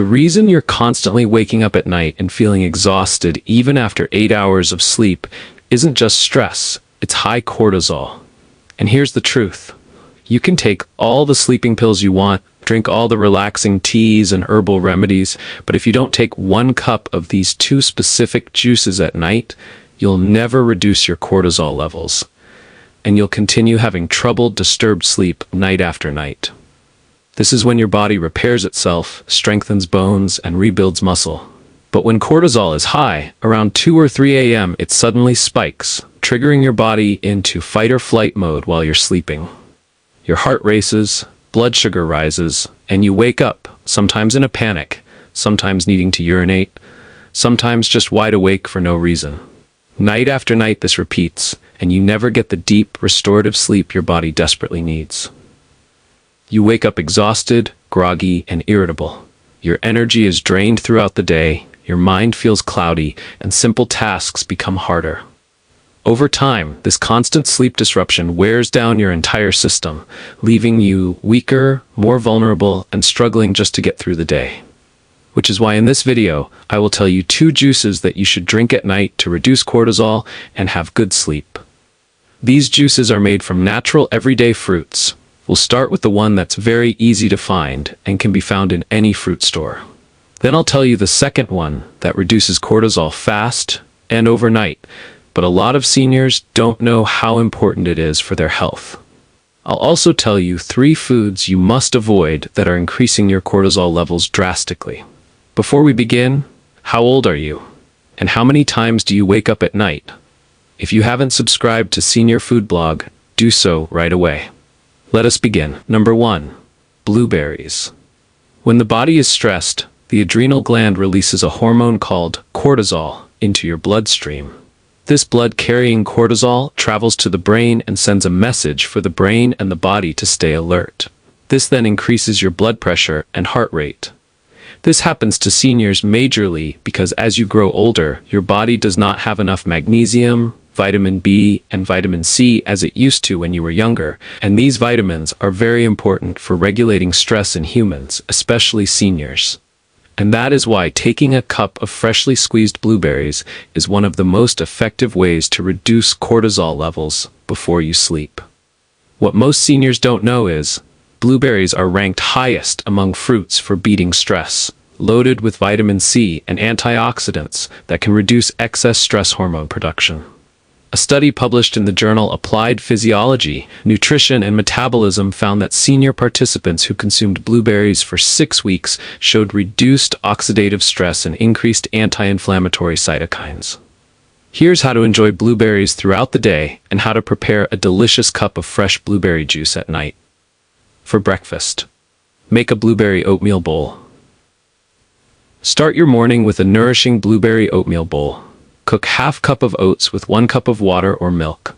The reason you're constantly waking up at night and feeling exhausted even after 8 hours of sleep isn't just stress, it's high cortisol. And here's the truth. You can take all the sleeping pills you want, drink all the relaxing teas and herbal remedies, but if you don't take 1 cup of these 2 specific juices at night, you'll never reduce your cortisol levels, and you'll continue having troubled, disturbed sleep night after night. This is when your body repairs itself, strengthens bones, and rebuilds muscle. But when cortisol is high, around 2 or 3 a.m., it suddenly spikes, triggering your body into fight or flight mode while you're sleeping. Your heart races, blood sugar rises, and you wake up, sometimes in a panic, sometimes needing to urinate, sometimes just wide awake for no reason. Night after night this repeats, and you never get the deep, restorative sleep your body desperately needs. You wake up exhausted, groggy, and irritable. Your energy is drained throughout the day, your mind feels cloudy, and simple tasks become harder. Over time, this constant sleep disruption wears down your entire system, leaving you weaker, more vulnerable, and struggling just to get through the day. Which is why in this video, I will tell you 2 juices that you should drink at night to reduce cortisol and have good sleep. These juices are made from natural everyday fruits. We'll start with the one that's very easy to find and can be found in any fruit store. Then I'll tell you the second one that reduces cortisol fast and overnight, but a lot of seniors don't know how important it is for their health. I'll also tell you 3 foods you must avoid that are increasing your cortisol levels drastically. Before we begin, how old are you? And how many times do you wake up at night? If you haven't subscribed to Senior Food Blog, do so right away. Let us begin. Number 1. Blueberries. When the body is stressed, the adrenal gland releases a hormone called cortisol into your bloodstream. This blood-carrying cortisol travels to the brain and sends a message for the brain and the body to stay alert. This then increases your blood pressure and heart rate. This happens to seniors majorly because as you grow older, your body does not have enough magnesium, vitamin B, and vitamin C as it used to when you were younger, and these vitamins are very important for regulating stress in humans, especially seniors. And that is why taking a cup of freshly squeezed blueberries is one of the most effective ways to reduce cortisol levels before you sleep. What most seniors don't know is, blueberries are ranked highest among fruits for beating stress, loaded with vitamin C and antioxidants that can reduce excess stress hormone production. A study published in the journal Applied Physiology, Nutrition and Metabolism found that senior participants who consumed blueberries for 6 weeks showed reduced oxidative stress and increased anti-inflammatory cytokines. Here's how to enjoy blueberries throughout the day and how to prepare a delicious cup of fresh blueberry juice at night. For breakfast, make a blueberry oatmeal bowl. Start your morning with a nourishing blueberry oatmeal bowl. Cook half cup of oats with 1 cup of water or milk.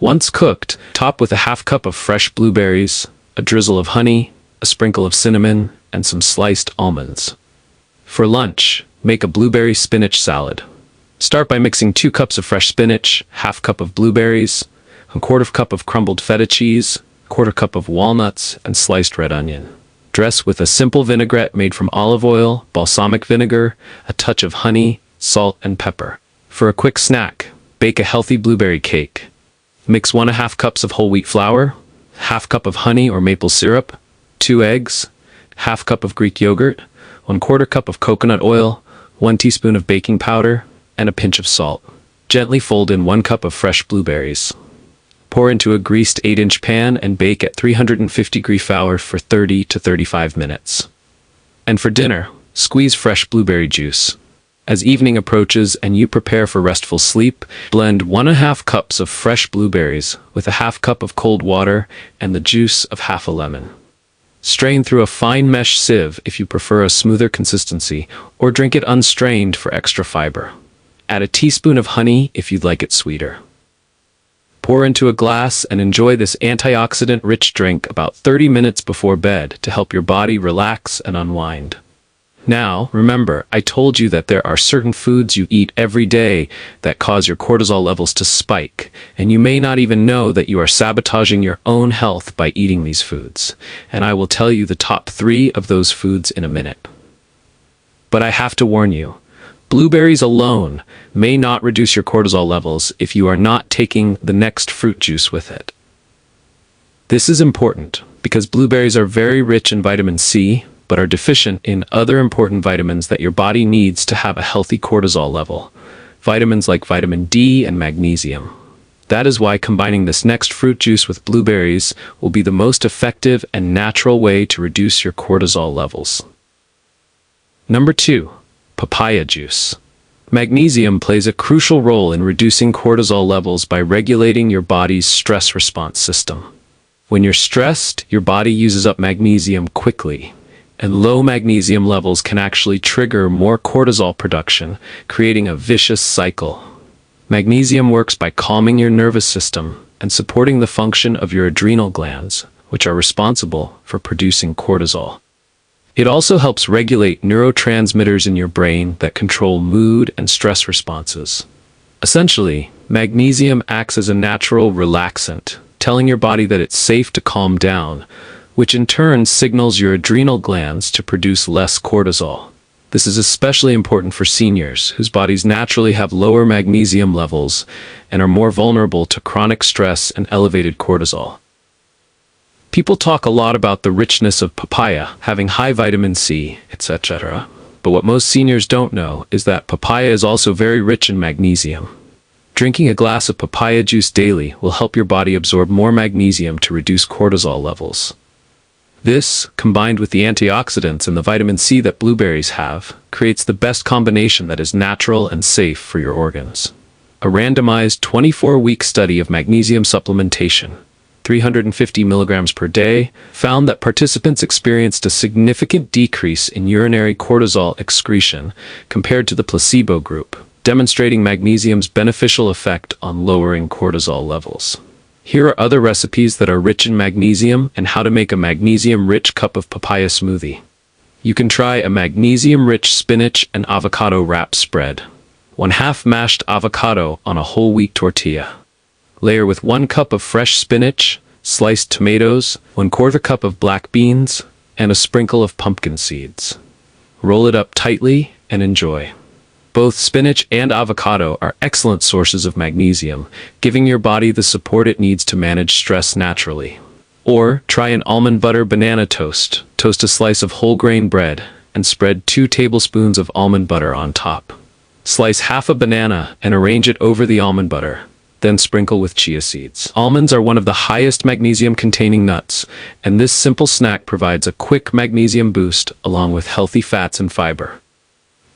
Once cooked, top with a half cup of fresh blueberries, a drizzle of honey, a sprinkle of cinnamon, and some sliced almonds. For lunch, make a blueberry spinach salad. Start by mixing 2 cups of fresh spinach, half cup of blueberries, a quarter cup of crumbled feta cheese, quarter cup of walnuts, and sliced red onion. Dress with a simple vinaigrette made from olive oil, balsamic vinegar, a touch of honey, salt, and pepper. For a quick snack, bake a healthy blueberry cake. Mix 1½ cups of whole wheat flour, half cup of honey or maple syrup, 2 eggs, half cup of Greek yogurt, 1/4 cup of coconut oil, 1 teaspoon of baking powder, and a pinch of salt. Gently fold in 1 cup of fresh blueberries. Pour into a greased 8-inch pan and bake at 350-degree flour for 30 to 35 minutes. And for dinner, squeeze fresh blueberry juice. As evening approaches and you prepare for restful sleep, blend 1½ cups of fresh blueberries with a half cup of cold water and the juice of half a lemon. Strain through a fine mesh sieve if you prefer a smoother consistency, or drink it unstrained for extra fiber. Add a teaspoon of honey if you'd like it sweeter. Pour into a glass and enjoy this antioxidant-rich drink about 30 minutes before bed to help your body relax and unwind. Now, remember, I told you that there are certain foods you eat every day that cause your cortisol levels to spike, and you may not even know that you are sabotaging your own health by eating these foods. And I will tell you the top 3 of those foods in a minute. But I have to warn you, blueberries alone may not reduce your cortisol levels if you are not taking the next fruit juice with it. This is important because blueberries are very rich in vitamin C, but are deficient in other important vitamins that your body needs to have a healthy cortisol level. Vitamins like vitamin D and magnesium. That is why combining this next fruit juice with blueberries will be the most effective and natural way to reduce your cortisol levels. Number 2. Papaya juice. Magnesium plays a crucial role in reducing cortisol levels by regulating your body's stress response system. When you're stressed, your body uses up magnesium quickly, and low magnesium levels can actually trigger more cortisol production, creating a vicious cycle. Magnesium works by calming your nervous system and supporting the function of your adrenal glands, which are responsible for producing cortisol. It also helps regulate neurotransmitters in your brain that control mood and stress responses. Essentially, magnesium acts as a natural relaxant, telling your body that it's safe to calm down, which in turn signals your adrenal glands to produce less cortisol. This is especially important for seniors, whose bodies naturally have lower magnesium levels and are more vulnerable to chronic stress and elevated cortisol. People talk a lot about the richness of papaya, having high vitamin C, etc. But what most seniors don't know is that papaya is also very rich in magnesium. Drinking a glass of papaya juice daily will help your body absorb more magnesium to reduce cortisol levels. This, combined with the antioxidants and the vitamin C that blueberries have, creates the best combination that is natural and safe for your organs. A randomized 24-week study of magnesium supplementation, 350 milligrams per day, found that participants experienced a significant decrease in urinary cortisol excretion compared to the placebo group, demonstrating magnesium's beneficial effect on lowering cortisol levels. Here are other recipes that are rich in magnesium and how to make a magnesium-rich cup of papaya smoothie. You can try a magnesium-rich spinach and avocado wrap spread. 1/2 mashed avocado on a whole wheat tortilla. Layer with 1 cup of fresh spinach, sliced tomatoes, 1/4 cup of black beans, and a sprinkle of pumpkin seeds. Roll it up tightly and enjoy. Both spinach and avocado are excellent sources of magnesium, giving your body the support it needs to manage stress naturally. Or try an almond butter banana toast. Toast a slice of whole grain bread and spread 2 tablespoons of almond butter on top. Slice half a banana and arrange it over the almond butter, then sprinkle with chia seeds. Almonds are one of the highest magnesium-containing nuts, and this simple snack provides a quick magnesium boost along with healthy fats and fiber.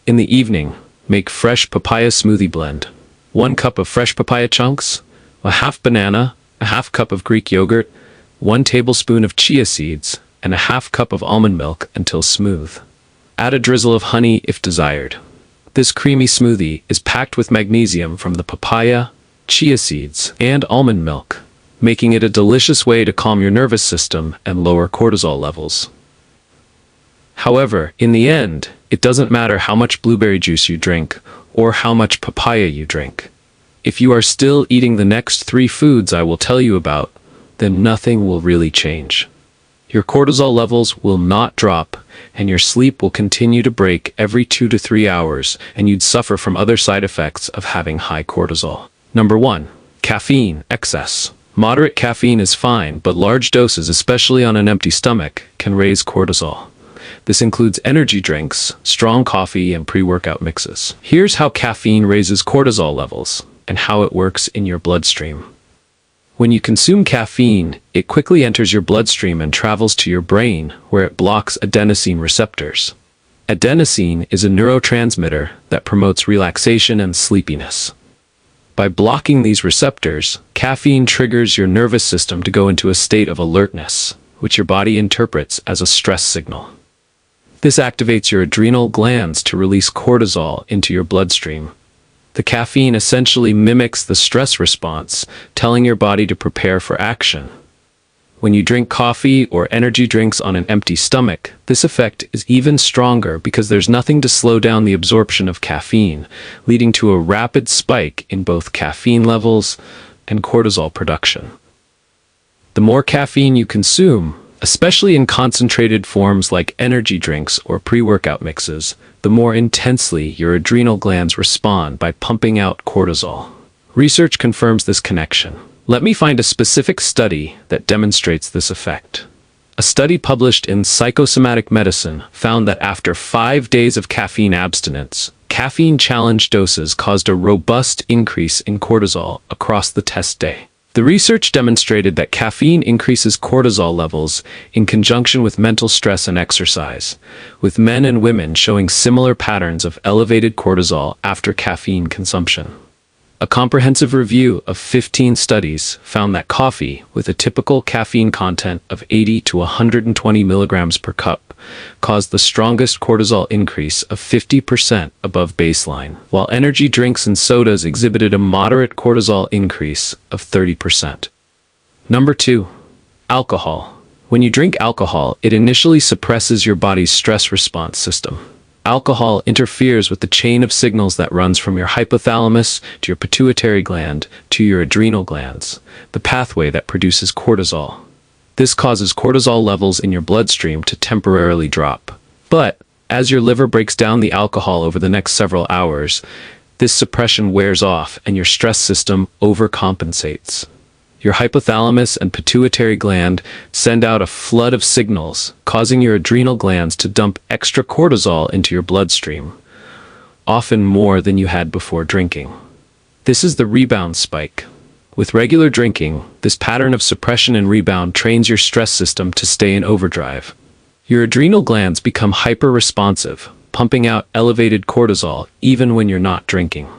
In the evening, make fresh papaya smoothie blend. 1 cup of fresh papaya chunks, a half banana, a half cup of Greek yogurt, 1 tablespoon of chia seeds, and a half cup of almond milk until smooth. Add a drizzle of honey if desired. This creamy smoothie is packed with magnesium from the papaya, chia seeds, and almond milk, making it a delicious way to calm your nervous system and lower cortisol levels. However, in the end, it doesn't matter how much blueberry juice you drink or how much papaya you drink. If you are still eating the next 3 foods I will tell you about, then nothing will really change. Your cortisol levels will not drop, and your sleep will continue to break every 2 to 3 hours, and you'd suffer from other side effects of having high cortisol. Number 1. Caffeine excess. Moderate caffeine is fine, but large doses, especially on an empty stomach, can raise cortisol. This includes energy drinks, strong coffee, and pre-workout mixes. Here's how caffeine raises cortisol levels and how it works in your bloodstream. When you consume caffeine, it quickly enters your bloodstream and travels to your brain, where it blocks adenosine receptors. Adenosine is a neurotransmitter that promotes relaxation and sleepiness. By blocking these receptors, caffeine triggers your nervous system to go into a state of alertness, which your body interprets as a stress signal. This activates your adrenal glands to release cortisol into your bloodstream. The caffeine essentially mimics the stress response, telling your body to prepare for action. When you drink coffee or energy drinks on an empty stomach, this effect is even stronger because there's nothing to slow down the absorption of caffeine, leading to a rapid spike in both caffeine levels and cortisol production. The more caffeine you consume, especially in concentrated forms like energy drinks or pre-workout mixes, the more intensely your adrenal glands respond by pumping out cortisol. Research confirms this connection. Let me find a specific study that demonstrates this effect. A study published in Psychosomatic Medicine found that after 5 days of caffeine abstinence, caffeine challenge doses caused a robust increase in cortisol across the test day. The research demonstrated that caffeine increases cortisol levels in conjunction with mental stress and exercise, with men and women showing similar patterns of elevated cortisol after caffeine consumption. A comprehensive review of 15 studies found that coffee, with a typical caffeine content of 80 to 120 milligrams per cup, caused the strongest cortisol increase of 50% above baseline, while energy drinks and sodas exhibited a moderate cortisol increase of 30%. Number 2. Alcohol. When you drink alcohol, it initially suppresses your body's stress response system. Alcohol interferes with the chain of signals that runs from your hypothalamus to your pituitary gland to your adrenal glands, the pathway that produces cortisol. This causes cortisol levels in your bloodstream to temporarily drop. But as your liver breaks down the alcohol over the next several hours, this suppression wears off and your stress system overcompensates. Your hypothalamus and pituitary gland send out a flood of signals, causing your adrenal glands to dump extra cortisol into your bloodstream, often more than you had before drinking. This is the rebound spike. With regular drinking, this pattern of suppression and rebound trains your stress system to stay in overdrive. Your adrenal glands become hyper-responsive, pumping out elevated cortisol even when you're not drinking.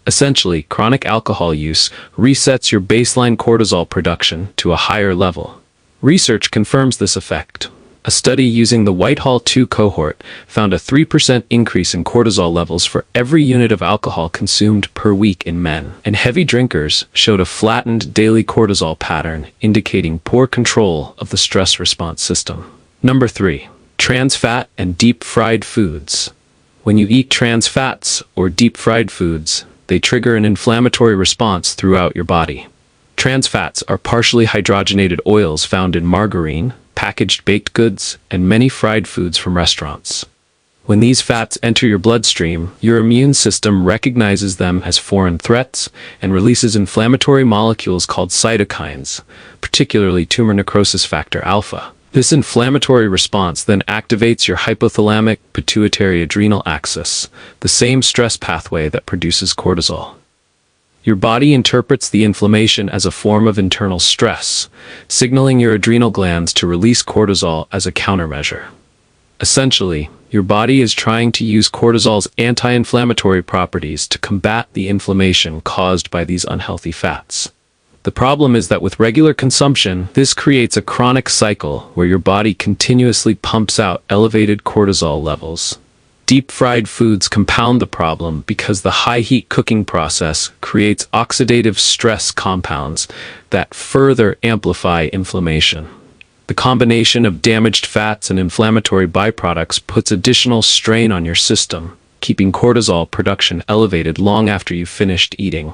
Essentially, chronic alcohol use resets your baseline cortisol production to a higher level. Research confirms this effect. A study using the Whitehall 2 cohort found a 3% increase in cortisol levels for every unit of alcohol consumed per week in men, and heavy drinkers showed a flattened daily cortisol pattern indicating poor control of the stress response system. Number 3. Trans fat and deep-fried foods. When you eat trans fats or deep-fried foods, they trigger an inflammatory response throughout your body. Trans fats are partially hydrogenated oils found in margarine, packaged baked goods, and many fried foods from restaurants. When these fats enter your bloodstream, your immune system recognizes them as foreign threats and releases inflammatory molecules called cytokines, particularly tumor necrosis factor alpha. This inflammatory response then activates your hypothalamic pituitary adrenal axis, the same stress pathway that produces cortisol. Your body interprets the inflammation as a form of internal stress, signaling your adrenal glands to release cortisol as a countermeasure. Essentially, your body is trying to use cortisol's anti-inflammatory properties to combat the inflammation caused by these unhealthy fats. The problem is that with regular consumption, this creates a chronic cycle where your body continuously pumps out elevated cortisol levels. Deep-fried foods compound the problem because the high-heat cooking process creates oxidative stress compounds that further amplify inflammation. The combination of damaged fats and inflammatory byproducts puts additional strain on your system, keeping cortisol production elevated long after you've finished eating.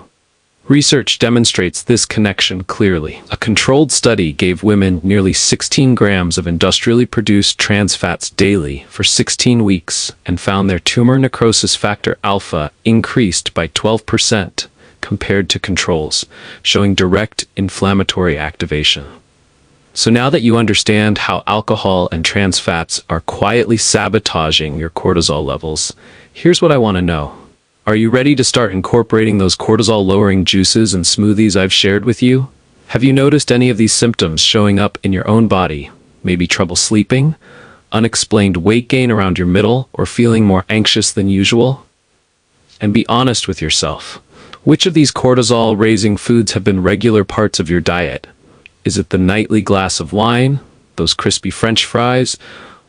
Research demonstrates this connection clearly. A controlled study gave women nearly 16 grams of industrially produced trans fats daily for 16 weeks and found their tumor necrosis factor alpha increased by 12% compared to controls, showing direct inflammatory activation. So now that you understand how alcohol and trans fats are quietly sabotaging your cortisol levels, here's what I want to know. Are you ready to start incorporating those cortisol-lowering juices and smoothies I've shared with you? Have you noticed any of these symptoms showing up in your own body? Maybe trouble sleeping, unexplained weight gain around your middle, or feeling more anxious than usual? And be honest with yourself. Which of these cortisol-raising foods have been regular parts of your diet? Is it the nightly glass of wine, those crispy French fries,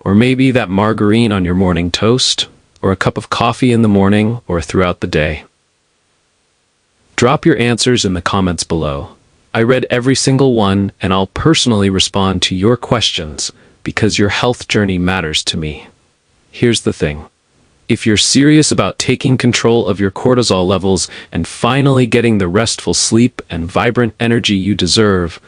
or maybe that margarine on your morning toast? Or a cup of coffee in the morning or throughout the day? Drop your answers in the comments below. I read every single one, and I'll personally respond to your questions because your health journey matters to me. Here's the thing. If you're serious about taking control of your cortisol levels and finally getting the restful sleep and vibrant energy you deserve,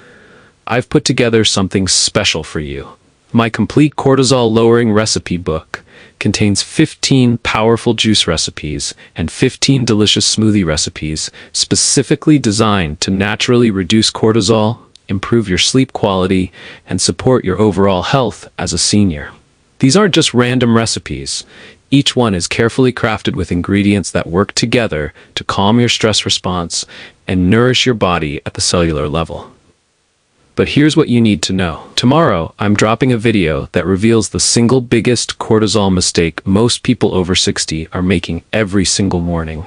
I've put together something special for you. My complete cortisol-lowering recipe book contains 15 powerful juice recipes and 15 delicious smoothie recipes specifically designed to naturally reduce cortisol, improve your sleep quality, and support your overall health as a senior. These aren't just random recipes. Each one is carefully crafted with ingredients that work together to calm your stress response and nourish your body at the cellular level. But here's what you need to know. Tomorrow, I'm dropping a video that reveals the single biggest cortisol mistake most people over 60 are making every single morning.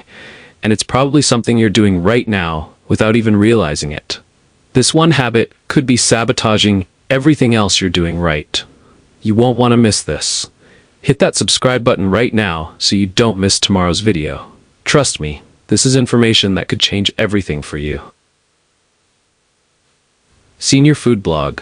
And it's probably something you're doing right now without even realizing it. This one habit could be sabotaging everything else you're doing right. You won't want to miss this. Hit that subscribe button right now so you don't miss tomorrow's video. Trust me, this is information that could change everything for you. Senior Food Blog.